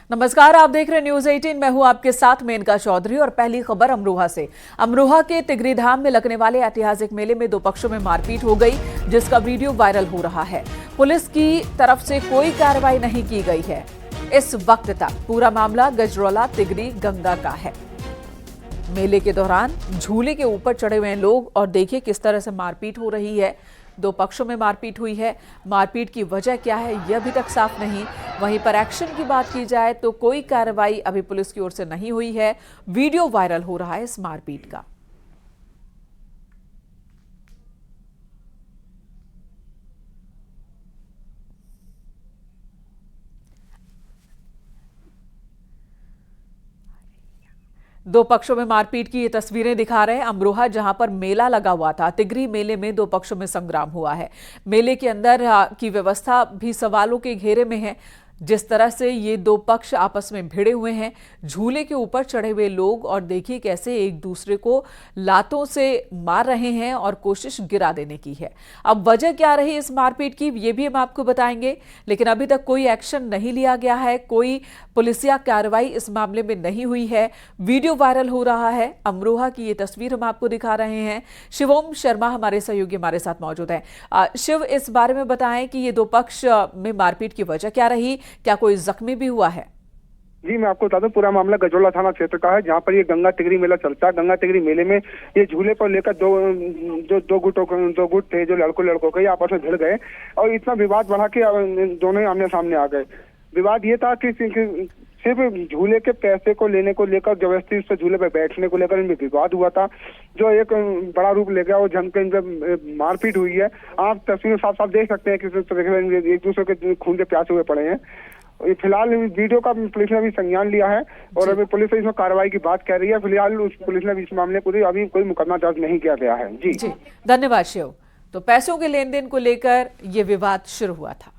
नमस्कार, आप देख रहे हैं न्यूज 18। मैं हूं आपके साथ मेनका चौधरी और पहली खबर अमरोहा से। अमरोहा के तिगरी धाम में लगने वाले ऐतिहासिक मेले में दो पक्षों में मारपीट हो गई, जिसका वीडियो वायरल हो रहा है। पुलिस की तरफ से कोई कार्रवाई नहीं की गई है। इस वक्त तक पूरा मामला गजरौला तिगरी गंगा का है। मेले के दौरान झूले के ऊपर चढ़े हुए लोग और देखिए किस तरह से मारपीट हो रही है। दो पक्षों में मारपीट हुई है। मारपीट की वजह क्या है यह अभी तक साफ नहीं। वहीं पर एक्शन की बात की जाए तो कोई कार्रवाई अभी पुलिस की ओर से नहीं हुई है। वीडियो वायरल हो रहा है इस मारपीट का। दो पक्षों में मारपीट की ये तस्वीरें दिखा रहे हैं अमरोहा, जहां पर मेला लगा हुआ था। तिगरी मेले में दो पक्षों में संग्राम हुआ है। मेले के अंदर की व्यवस्था भी सवालों के घेरे में है। जिस तरह से ये दो पक्ष आपस में भिड़े हुए हैं, झूले के ऊपर चढ़े हुए लोग और देखिए कैसे एक दूसरे को लातों से मार रहे हैं और कोशिश गिरा देने की है। अब वजह क्या रही इस मारपीट की ये भी हम आपको बताएंगे, लेकिन अभी तक कोई एक्शन नहीं लिया गया है। कोई पुलिसिया कार्रवाई इस मामले में नहीं हुई है। वीडियो वायरल हो रहा है। अमरोहा की ये तस्वीर हम आपको दिखा रहे हैं। शिवोम शर्मा हमारे सहयोगी हमारे साथ मौजूद हैं। शिव, इस बारे में बताएं कि ये दो पक्ष में मारपीट की वजह क्या रही, क्या कोई जख्मी भी हुआ है? जी, मैं आपको बता दूं, पूरा मामला गजरौला थाना क्षेत्र का है, जहां पर ये गंगा तिगरी मेला चलता है। गंगा तिगरी मेले में ये झूले पर लेकर दो गुट थे जो लड़कों के आपस में भिड़ गए और इतना विवाद बढ़ा के दोनों ही आमने सामने आ गए। विवाद ये था कि सिर्फ झूले के पैसे को लेने को लेकर जबरदस्ती उस झूले पर बैठने को लेकर इनमें विवाद हुआ था, जो एक बड़ा रूप ले गया और जम के इनमें मारपीट हुई है। आप तस्वीर साफ साफ देख सकते हैं कि एक दूसरे के खून के प्यासे हुए पड़े हैं। फिलहाल वीडियो का पुलिस ने भी संज्ञान लिया है और अभी पुलिस इसमें कार्रवाई की बात कर रही है। फिलहाल पुलिस ने इस मामले को अभी कोई मुकदमा दर्ज नहीं किया गया है। जी, धन्यवाद शिव। तो पैसों के लेन देन को लेकर यह विवाद शुरू हुआ था।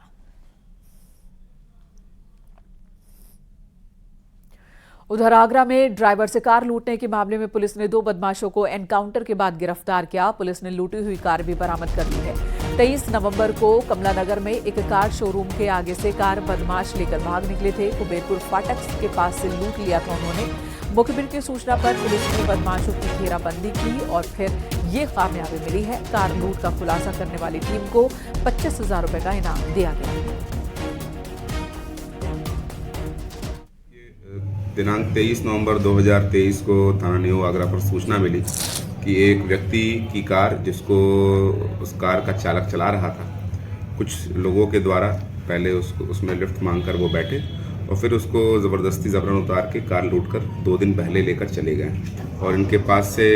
उधर आगरा में ड्राइवर से कार लूटने के मामले में पुलिस ने दो बदमाशों को एनकाउंटर के बाद गिरफ्तार किया। पुलिस ने लूटी हुई कार भी बरामद कर ली है। 23 नवंबर को कमला नगर में एक कार शोरूम के आगे से कार बदमाश लेकर भाग निकले थे। कुबेरपुर फाटक के पास से लूट लिया था उन्होंने। मुखबिर की सूचना पर पुलिस ने बदमाशों की घेराबंदी की और फिर ये कामयाबी मिली है। कार लूट का खुलासा करने वाली टीम को 25,000 रुपए का इनाम दिया गया। दिनांक 23 नवंबर 2023 को थाना न्यू आगरा पर सूचना मिली कि एक व्यक्ति की कार, जिसको उस कार का चालक चला रहा था, कुछ लोगों के द्वारा पहले उसमें लिफ्ट मांगकर वो बैठे और फिर उसको ज़बरदस्ती जबरन उतार के कार लूटकर 2 दिन पहले लेकर चले गए और इनके पास से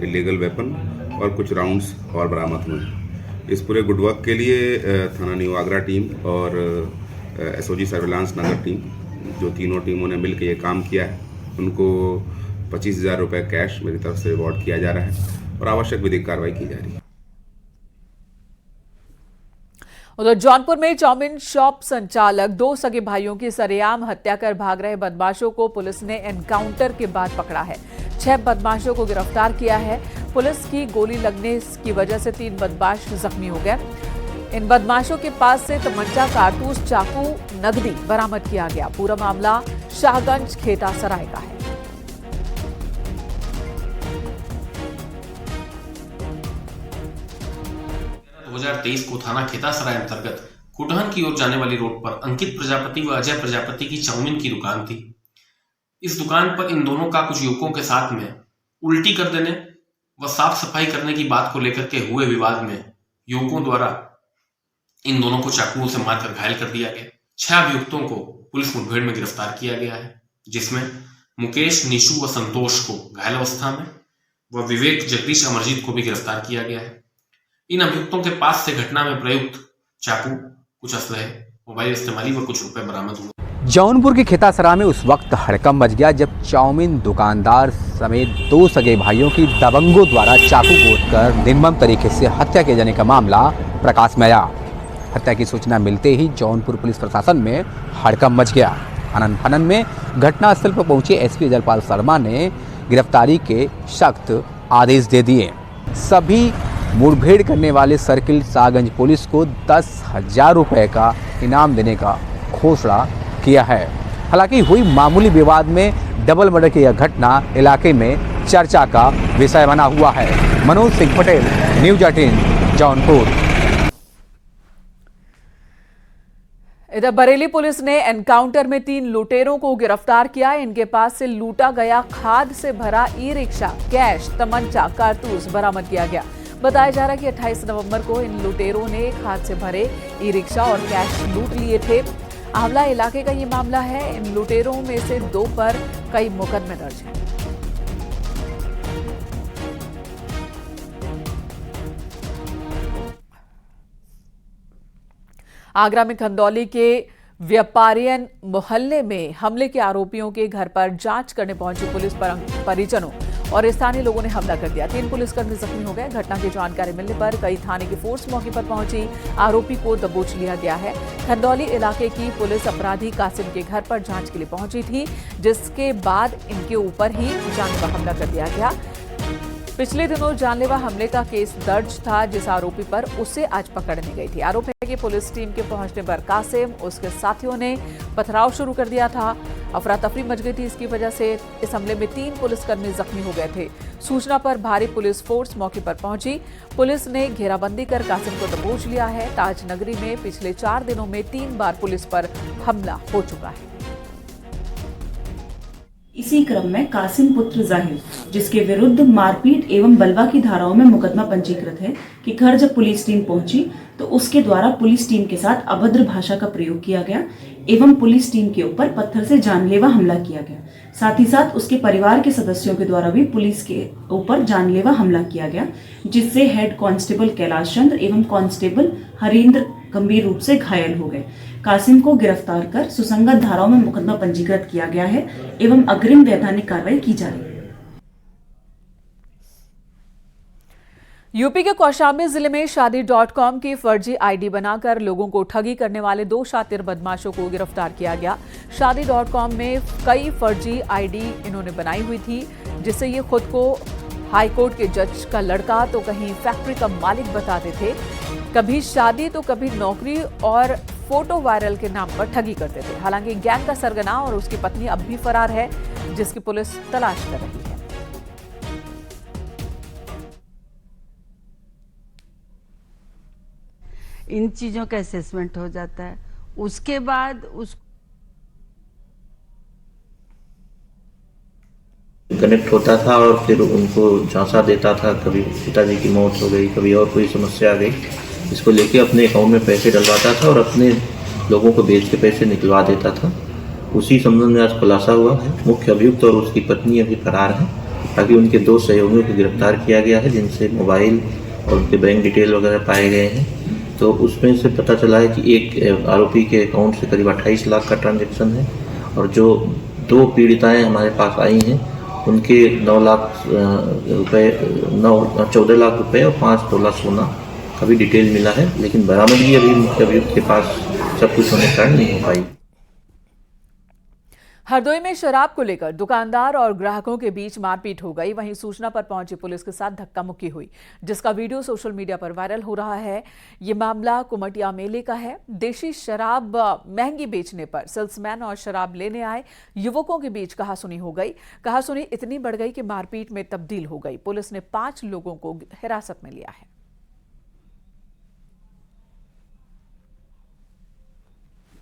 इलीगल वेपन और कुछ राउंड्स और बरामद हुए। इस पूरे गुड वर्क के लिए थाना न्यू आगरा टीम और एसओजी सर्विलांस नगर टीम, जो तीनों टीमों ने मिलकर ये काम किया है, उनको 25,000 रुपये कैश मेरी तरफ से रिवॉर्ड किया जा रहा है और आवश्यक विधिक कार्रवाई की जा रही है। उधर जौनपुर में चाउमीन शॉप संचालक दो सगे भाइयों की सरेआम हत्या कर भाग रहे बदमाशों को पुलिस ने एनकाउंटर के बाद पकड़ा है। 6 बदमाशों को गिरफ्तार किया है। पुलिस की गोली लगने की वजह से 3 बदमाश जख्मी हो गए। इन बदमाशों के पास से तमंचा, कारतूस, चाकू, नकदी बरामद किया गया। पूरा मामला शाहगंज खेता सराय का है। 2023 को थाना खेता सराय अंतर्गत कुटहन की ओर जाने वाली रोड पर अंकित प्रजापति व अजय प्रजापति की चाउमीन की दुकान थी। इस दुकान पर इन दोनों का कुछ युवकों के साथ में उल्टी कर देने व साफ सफाई करने की बात को लेकर के हुए विवाद में युवकों द्वारा इन दोनों को चाकुओं से मारकर घायल कर दिया गया। 6 अभियुक्तों को पुलिस मुठभेड़ में गिरफ्तार किया गया है, जिसमें मुकेश, निशु व संतोष को घायल अवस्था में व विवेक, जगदीश, अमरजीत को भी गिरफ्तार किया गया है। इन अभियुक्तों के पास से घटना में प्रयुक्त चाकू, कुछ असलहे, मोबाइल इस्तेमाली व कुछ रुपए बरामद हुए। जौनपुर के खेतासरा में उस वक्त हड़कंप मच गया जब चाउमीन दुकानदार समेत 2 सगे भाइयों की दबंगों द्वारा चाकू गोदकर निर्मम तरीके से हत्या किए जाने का मामला प्रकाश में आया। हत्या की सूचना मिलते ही जौनपुर पुलिस प्रशासन में हड़कंप मच गया। आनन फानन में घटनास्थल पर पहुंचे एसपी अजयपाल शर्मा ने गिरफ्तारी के सख्त आदेश दे दिए। सभी मुठभेड़ करने वाले सर्किल शाहगंज पुलिस को 10,000 रुपये का इनाम देने का घोषणा किया है। हालांकि हुई मामूली विवाद में डबल मर्डर की यह घटना इलाके में चर्चा का विषय बना हुआ है। मनोज सिंह पटेल, न्यूज़ 18 जौनपुर। इधर बरेली पुलिस ने एनकाउंटर में 3 लुटेरों को गिरफ्तार किया। इनके पास से लूटा गया खाद से भरा ई-रिक्शा, कैश, तमंचा, कारतूस बरामद किया गया। बताया जा रहा है कि 28 नवंबर को इन लुटेरों ने खाद से भरे ई-रिक्शा और कैश लूट लिए थे। आंवला इलाके का ये मामला है। इन लुटेरों में से 2 पर कई मुकदमे दर्ज हैं। आगरा में खंदौली के व्यापारियन मोहल्ले में हमले के आरोपियों के घर पर जांच करने पहुंची पुलिस पर परिजनों और स्थानीय लोगों ने हमला कर दिया। 3 पुलिसकर्मी जख्मी हो गए। घटना की जानकारी मिलने पर कई थाने की फोर्स मौके पर पहुंची। आरोपी को दबोच लिया गया है। खंदौली इलाके की पुलिस अपराधी कासिम के घर पर जांच के लिए पहुंची थी, जिसके बाद इनके ऊपर ही जानलेवा हमला कर दिया गया। पिछले दिनों जानलेवा हमले का केस दर्ज था, जिस आरोपी पर उसे आज पकड़ने गई थी। आरोप है कि पुलिस टीम के पहुंचने पर कासिम उसके साथियों ने पथराव शुरू कर दिया था। अफरा तफरी मच गई थी। इसकी वजह से इस हमले में 3 पुलिसकर्मी जख्मी हो गए थे। सूचना पर भारी पुलिस फोर्स मौके पर पहुंची। पुलिस ने घेराबंदी कर कासिम को दबोच लिया है। ताज नगरी में पिछले 4 दिनों में 3 बार पुलिस पर हमला हो चुका है। इसी क्रम में कासिम पुत्र जाहिर, जिसके विरुद्ध मारपीट एवं बलवा की धाराओं में मुकदमा पंजीकृत है, कि घर जब पुलिस टीम पहुंची तो उसके द्वारा पुलिस टीम के साथ अभद्र भाषा का प्रयोग किया गया एवं पुलिस टीम के ऊपर पत्थर से जानलेवा हमला किया गया। साथ ही साथ उसके परिवार के सदस्यों के द्वारा भी पुलिस के ऊपर जानलेवा हमला किया गया, जिससे हेड कांस्टेबल कैलाश चंद्र एवं कांस्टेबल हरेंद्र गंभीर रूप से घायल हो गए। कासिम को गिरफ्तार कर सुसंगत धाराओं में मुकदमा पंजीकृत किया गया है एवं अग्रिम वैधानिक कार्रवाई की जा रही है। यूपी के कौशाम्बी जिले में शादी.com की फर्जी आईडी बनाकर लोगों को ठगी करने वाले 2 शातिर बदमाशों को गिरफ्तार किया गया। शादी.com में कई फर्जी आईडी इन्होंने बनाई हुई थी, जिससे ये खुद को हाईकोर्ट के जज का लड़का तो कहीं फैक्ट्री का मालिक बताते थे। कभी शादी तो कभी नौकरी और फोटो वायरल के नाम पर ठगी करते थे। हालांकि गैंग का सरगना और उसकी पत्नी अब भी फरार है, जिसकी पुलिस तलाश कर रही है। इन चीजों का असेसमेंट हो जाता है। उसके बाद उस कनेक्ट होता था और फिर उनको झांसा देता था। कभी पिताजी की मौत हो गई, कभी और कोई समस्या आ गई, इसको लेके अपने अकाउंट में पैसे डलवाता था और अपने लोगों को बेच के पैसे निकलवा देता था। उसी संबंध में आज खुलासा हुआ है। मुख्य अभियुक्त और उसकी पत्नी अभी फरार है। ताकि उनके 2 सहयोगियों को गिरफ्तार किया गया है, जिनसे मोबाइल और उनके बैंक डिटेल वगैरह पाए गए हैं। तो उसमें से पता चला है कि एक आरोपी के अकाउंट से करीब 28 लाख का ट्रांजैक्शन है और जो 2 पीड़िताएं हमारे पास आई हैं उनके 9 लाख रुपए 14 लाख रुपए और 5 तोला सोना का भी डिटेल मिला है। लेकिन बरामदगी अभी मुख्य अभियुक्त के पास सब कुछ होने के कारण नहीं हो पाई। हरदोई में शराब को लेकर दुकानदार और ग्राहकों के बीच मारपीट हो गई। वहीं सूचना पर पहुंची पुलिस के साथ धक्का मुक्की हुई, जिसका वीडियो सोशल मीडिया पर वायरल हो रहा है। ये मामला कुमटिया मेले का है। देशी शराब महंगी बेचने पर सेल्समैन और शराब लेने आए युवकों के बीच कहासुनी हो गई। कहासुनी इतनी बढ़ गई कि मारपीट में तब्दील हो गई। पुलिस ने 5 लोगों को हिरासत में लिया है।